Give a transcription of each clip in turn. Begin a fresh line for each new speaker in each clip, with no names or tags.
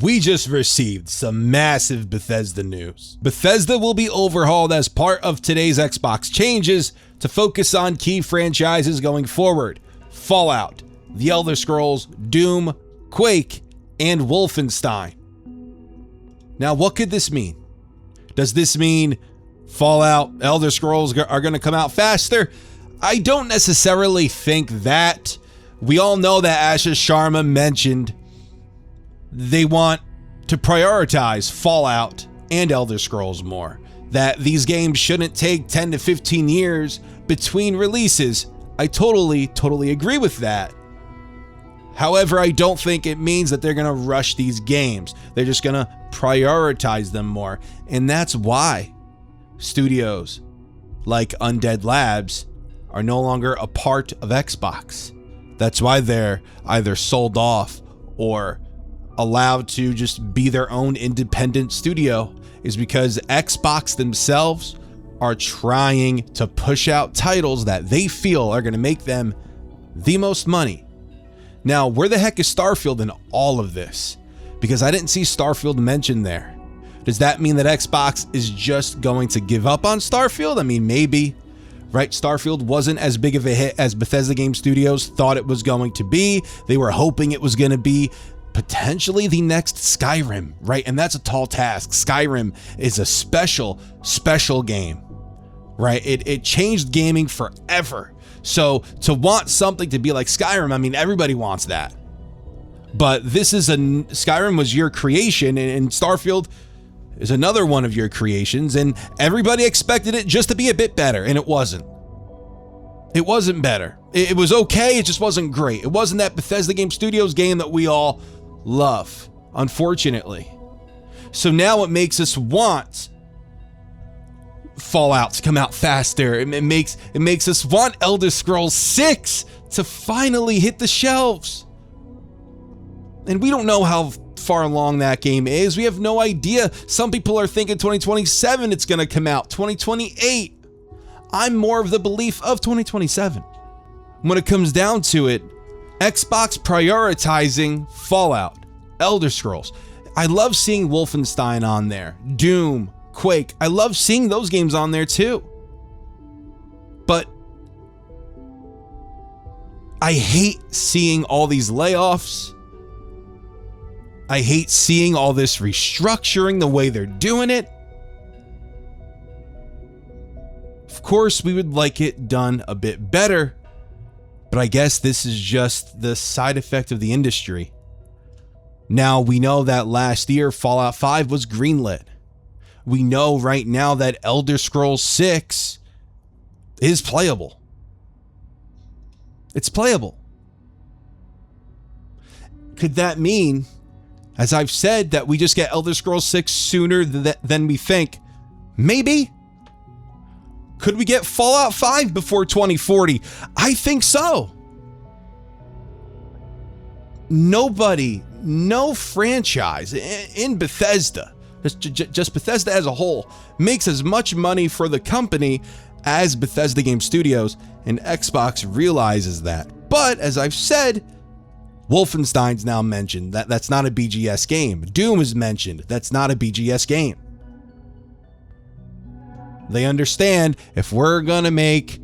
we just received some massive Bethesda news. Bethesda will be overhauled as part of today's Xbox changes to focus on key franchises going forward: Fallout, The Elder Scrolls, Doom, Quake, and Wolfenstein. Now, what could this mean? Does this mean Fallout, Elder Scrolls are going to come out faster? I don't necessarily think that. We all know that Ashish Sharma mentioned they want to prioritize Fallout and Elder Scrolls more. That these games shouldn't take 10 to 15 years between releases. I totally agree with that. However, I don't think it means that they're going to rush these games. They're just going to prioritize them more. And that's why studios like Undead Labs are no longer a part of Xbox. That's why they're either sold off or allowed to just be their own independent studio, is because Xbox themselves are trying to push out titles that they feel are going to make them the most money. Now, where the heck is Starfield in all of this? Because I didn't see Starfield mentioned there. Does that mean that Xbox is just going to give up on Starfield? I mean, maybe, right? Starfield wasn't as big of a hit as Bethesda Game Studios thought it was going to be. They were hoping it was going to be potentially the next Skyrim, right? And that's a tall task. Skyrim is a special game, right? It changed gaming forever. So to want something to be like Skyrim, I mean, everybody wants that. But Skyrim was your creation, and Starfield is another one of your creations, and everybody expected it just to be a bit better, and it wasn't. It wasn't better. It was okay, it just wasn't great. It wasn't that Bethesda Game Studios game that we all love, unfortunately. So now it makes us want Fallout to come out faster. It makes us want Elder Scrolls 6 to finally hit the shelves. And we don't know how far along that game is. We have no idea. Some people are thinking 2027 it's going to come out, 2028. I'm more of the belief of 2027. When it comes down to it, Xbox prioritizing Fallout, Elder Scrolls. I love seeing Wolfenstein on there, Doom, Quake. I love seeing those games on there too. But I hate seeing all these layoffs. I hate seeing all this restructuring, the way they're doing it. Of course, we would like it done a bit better, but I guess this is just the side effect of the industry. Now, we know that last year Fallout 5 was greenlit. We know right now that Elder Scrolls 6 is playable. It's playable. Could that mean, as I've said, that we just get Elder Scrolls 6 sooner than we think? Maybe. Could we get Fallout 5 before 2040? I think so. No franchise in Bethesda, just Bethesda as a whole, makes as much money for the company as Bethesda Game Studios, and Xbox realizes that. But as I've said, Wolfenstein's now mentioned. That's not a BGS game. Doom is mentioned. That's not a BGS game. They understand if we're going to make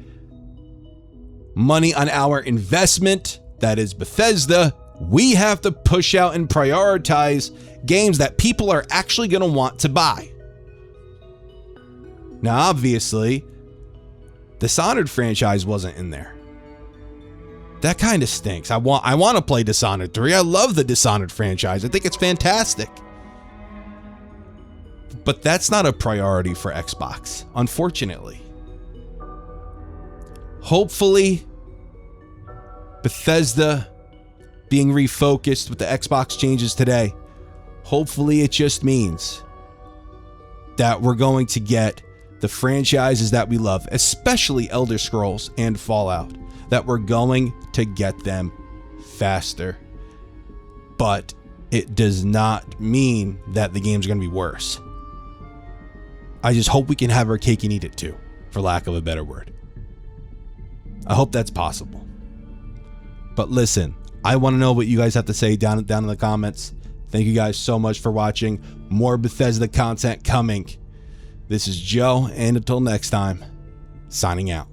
money on our investment, that is Bethesda, we have to push out and prioritize games that people are actually going to want to buy. Now, obviously, the Dishonored franchise wasn't in there. That kind of stinks. I want to play Dishonored 3. I love the Dishonored franchise. I think it's fantastic. But that's not a priority for Xbox, unfortunately. Hopefully, Bethesda being refocused with the Xbox changes today, hopefully it just means that we're going to get the franchises that we love, especially Elder Scrolls and Fallout, that we're going to get them faster. But it does not mean that the game's going to be worse. I just hope we can have our cake and eat it too, for lack of a better word. I hope that's possible. But listen, I want to know what you guys have to say down in the comments. Thank you guys so much for watching. More Bethesda content coming. This is Joe, and until next time, signing out.